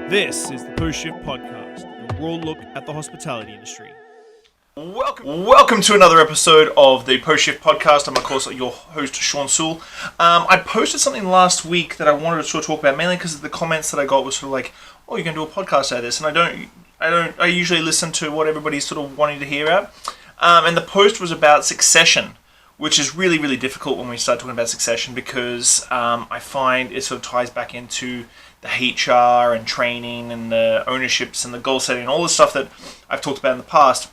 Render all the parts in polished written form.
This is the Post Shift Podcast, a raw look at the hospitality industry. Welcome to another episode of the Post Shift Podcast. I'm, of course, your host, Shawn Soole. I posted something last week that I wanted to sort of talk about, mainly because of the comments that I got was sort of like, "Oh, you can do a podcast out of this," and I usually listen to what everybody's sort of wanting to hear about. And the post was about succession, which is really, really difficult when we start talking about succession because I find it sort of ties back into the HR and training and the ownerships and the goal setting and all the stuff that I've talked about in the past.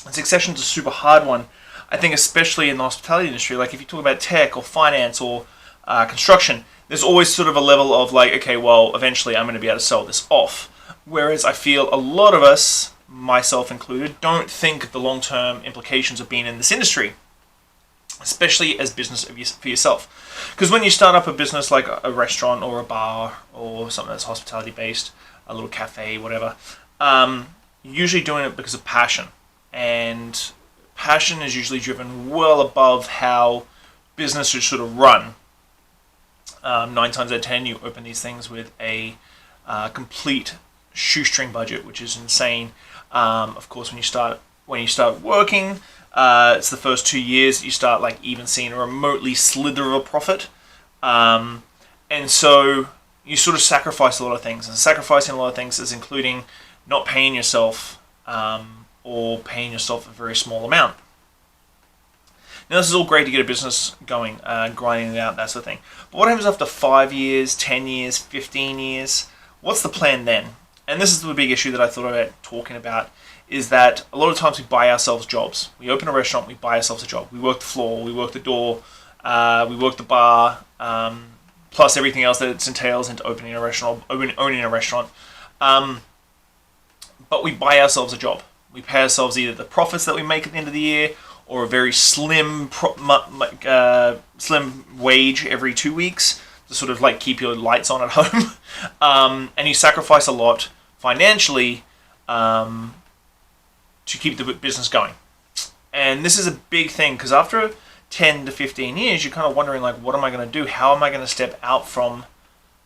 And succession's a super hard one. I think especially in the hospitality industry, like if you talk about tech or finance or construction, there's always sort of a level of like, okay, well, eventually I'm going to be able to sell this off. Whereas I feel a lot of us, myself included, don't think the long-term implications of being in this industry, especially as business for yourself. Because when you start up a business like a restaurant or a bar or something that's hospitality based, a little cafe, whatever, you're usually doing it because of passion. And passion is usually driven well above how business should sort of run. 9 times out of 10, you open these things with a complete shoestring budget, which is insane. Of course, when you start working, it's the first 2 years that you start like even seeing a remotely slither of a profit. And so you sort of sacrifice a lot of things. And sacrificing a lot of things is including not paying yourself or paying yourself a very small amount. Now, this is all great to get a business going, grinding it out, that sort of thing. But what happens after 5 years, 10 years, 15 years? What's the plan then? And this is the big issue that I thought about talking about, is that a lot of times we buy ourselves jobs. We open a restaurant, we buy ourselves a job. We work the floor, we work the door, we work the bar, plus everything else that it entails into opening a restaurant, owning a restaurant. But we buy ourselves a job. We pay ourselves either the profits that we make at the end of the year or a very slim wage every 2 weeks to sort of like keep your lights on at home. And you sacrifice a lot financially to keep the business going. And this is a big thing because after 10 to 15 years, you're kind of wondering like, what am I going to do? How am I going to step out from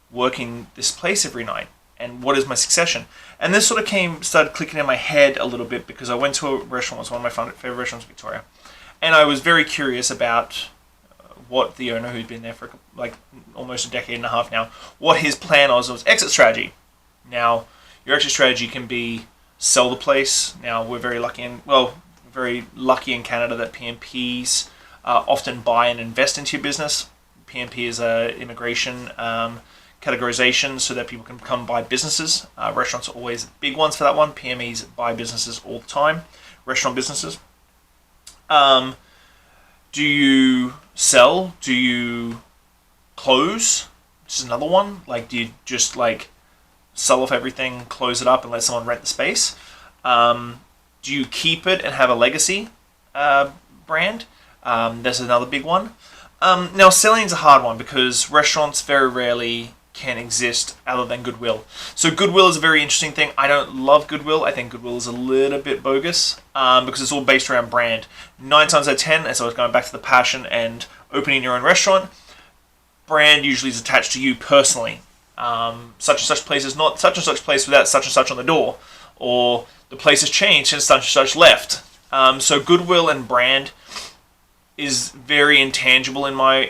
working this place every night? And what is my succession? And this sort of started clicking in my head a little bit because I went to a restaurant, it was one of my favorite restaurants in Victoria. And I was very curious about what the owner, who'd been there for like almost a decade and a half now, what his plan was exit strategy. Now, your exit strategy can be sell the place. Now, we're very lucky in Canada that PMPs often buy and invest into your business. PMP is a immigration categorization so that people can come buy businesses. Restaurants are always big ones for that one. PMEs buy businesses all the time, restaurant businesses. Do you sell? Do you close? This is another one. Like, do you just like sell off everything, close it up, and let someone rent the space? Do you keep it and have a legacy brand? There's another big one. Now, selling is a hard one because restaurants very rarely can exist other than goodwill. So goodwill is a very interesting thing. I don't love goodwill. I think goodwill is a little bit bogus because it's all based around brand. 9 times out of 10, and so it's going back to the passion and opening your own restaurant, brand usually is attached to you personally. Such and such place is not such and such place without such and such on the door, or the place has changed since such and such left. So goodwill and brand is very intangible in my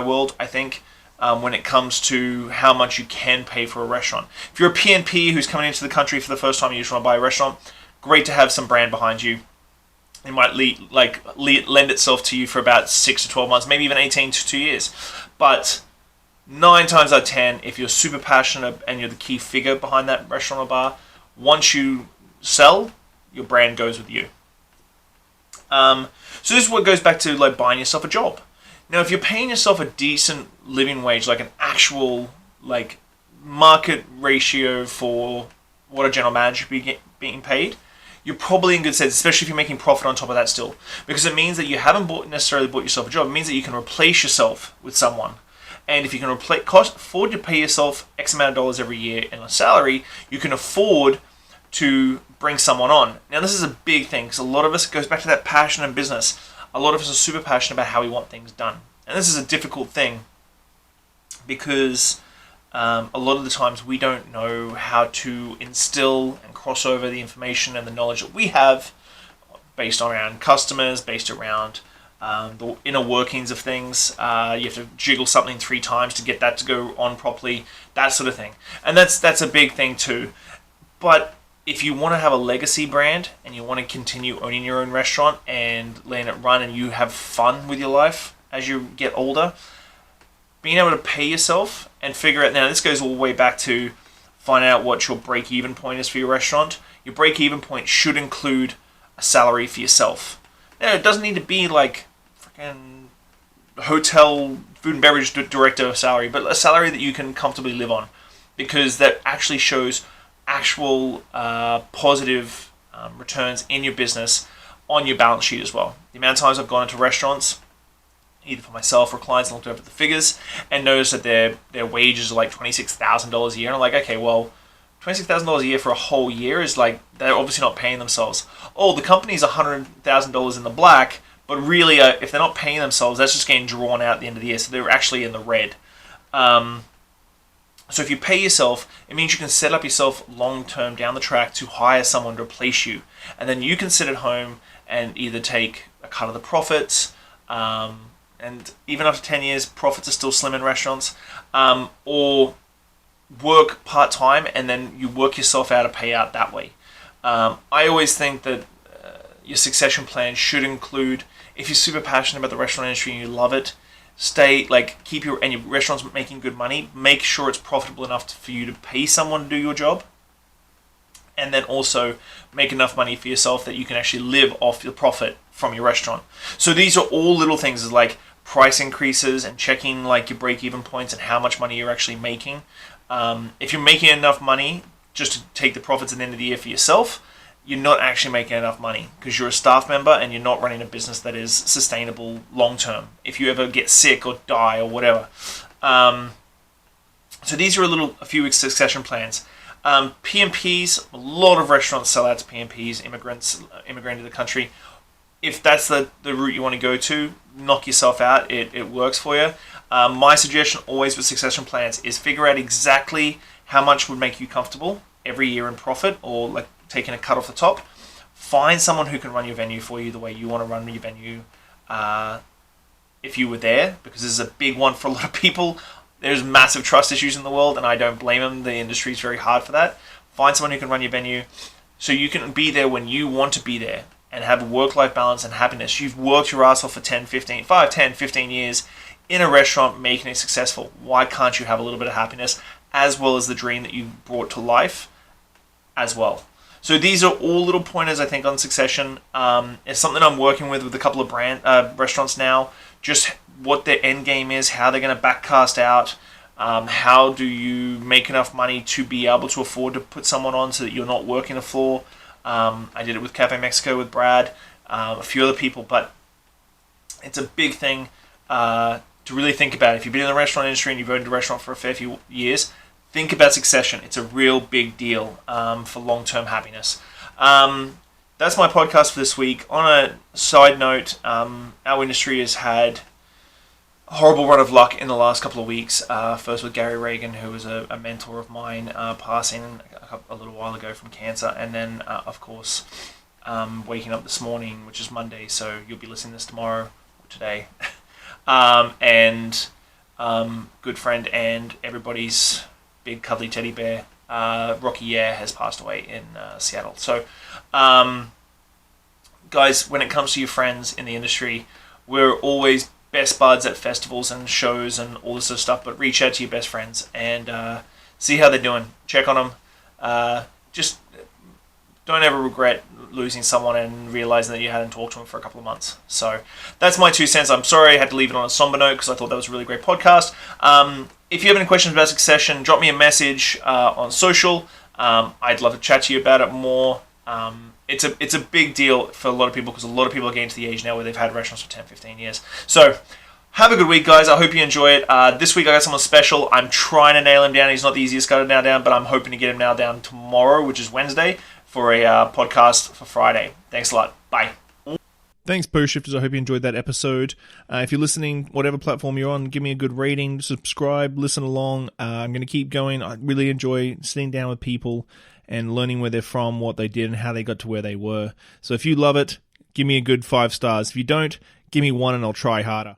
world, I think. When it comes to how much you can pay for a restaurant. If you're a PNP who's coming into the country for the first time and you just want to buy a restaurant, great to have some brand behind you. It might lend itself to you for about 6 to 12 months, maybe even 18 to 2 years. But 9 times out of 10, if you're super passionate and you're the key figure behind that restaurant or bar, once you sell, your brand goes with you. So this is what goes back to like buying yourself a job. Now, if you're paying yourself a decent living wage, like an actual like market ratio for what a general manager should be being paid, you're probably in good stead, especially if you're making profit on top of that still. Because it means that you haven't necessarily bought yourself a job. It means that you can replace yourself with someone. And if you can afford to pay yourself X amount of dollars every year in a salary, you can afford to bring someone on. Now, this is a big thing because a lot of us, it goes back to that passion in business. A lot of us are super passionate about how we want things done. And this is a difficult thing because a lot of the times we don't know how to instill and cross over the information and the knowledge that we have based around customers, based around the inner workings of things. You have to jiggle something 3 times to get that to go on properly, that sort of thing. And that's a big thing too. But if you want to have a legacy brand and you want to continue owning your own restaurant and letting it run and you have fun with your life as you get older, being able to pay yourself and figure out, now this goes all the way back to finding out what your break-even point is for your restaurant. Your break-even point should include a salary for yourself. Now, it doesn't need to be like freaking hotel food and beverage director salary, but a salary that you can comfortably live on, because that actually shows actual positive returns in your business on your balance sheet as well. The amount of times I've gone into restaurants, either for myself or clients, and looked over the figures and noticed that their wages are like $26,000 a year, and I'm like, okay, well, $26,000 a year for a whole year is like, they're obviously not paying themselves. Oh, the company's $100,000 in the black, but really, if they're not paying themselves, that's just getting drawn out at the end of the year, so they're actually in the red. So if you pay yourself, it means you can set up yourself long-term down the track to hire someone to replace you. And then you can sit at home and either take a cut of the profits, and even after 10 years, profits are still slim in restaurants, or work part-time and then you work yourself out a payout that way. I always think that your succession plan should include, if you're super passionate about the restaurant industry and you love it, keep your restaurant's making good money, make sure it's profitable enough for you to pay someone to do your job, and then also make enough money for yourself that you can actually live off your profit from your restaurant. So these are all little things like price increases and checking like your break-even points and how much money you're actually making. If you're making enough money just to take the profits at the end of the year for yourself, you're not actually making enough money because you're a staff member and you're not running a business that is sustainable long term if you ever get sick or die or whatever. So these are a few succession plans. P&Ps, a lot of restaurants sell out to P&Ps, immigrants immigrating to the country. If that's the route you want to go to, knock yourself out. It works for you. My suggestion always with succession plans is figure out exactly how much would make you comfortable every year in profit, or like taking a cut off the top. Find someone who can run your venue for you the way you want to run your venue if you were there, because this is a big one for a lot of people. There's massive trust issues in the world, and I don't blame them. The industry is very hard for that. Find someone who can run your venue so you can be there when you want to be there and have a work-life balance and happiness. You've worked your ass off for 10 15 years in a restaurant making it successful. Why can't you have a little bit of happiness as well as the dream that you brought to life as well? So these are all little pointers, I think, on succession. It's something I'm working with a couple of restaurants now. Just what their end game is, how they're going to backcast out, how do you make enough money to be able to afford to put someone on so that you're not working the floor. I did it with Cafe Mexico with Brad, a few other people, but it's a big thing to really think about. If you've been in the restaurant industry and you've owned a restaurant for a fair few years, think about succession. It's a real big deal for long-term happiness. That's my podcast for this week. On a side note, our industry has had a horrible run of luck in the last couple of weeks. First with Gary Reagan, who was a mentor of mine, passing a little while ago from cancer. And then, of course, waking up this morning, which is Monday, so you'll be listening to this tomorrow or today. Good friend and everybody's big cuddly teddy bear, Rocky Yeh, has passed away in Seattle. So, guys, when it comes to your friends in the industry, we're always best buds at festivals and shows and all this sort of stuff, but reach out to your best friends and see how they're doing. Check on them. Just don't ever regret losing someone and realizing that you hadn't talked to them for a couple of months. So that's my 2 cents. I'm sorry I had to leave it on a somber note because I thought that was a really great podcast. If you have any questions about Succession, drop me a message on social. I'd love to chat to you about it more. It's a big deal for a lot of people because a lot of people are getting to the age now where they've had restaurants for 10, 15 years. So have a good week, guys. I hope you enjoy it. This week I got someone special. I'm trying to nail him down. He's not the easiest guy to nail down, but I'm hoping to get him nailed down tomorrow, which is Wednesday, for a podcast for Friday. Thanks a lot. Bye. Thanks, Post Shifters. I hope you enjoyed that episode. If you're listening, whatever platform you're on, give me a good rating, subscribe, listen along. I'm going to keep going. I really enjoy sitting down with people and learning where they're from, what they did, and how they got to where they were. So if you love it, give me a good 5 stars. If you don't, give me 1 and I'll try harder.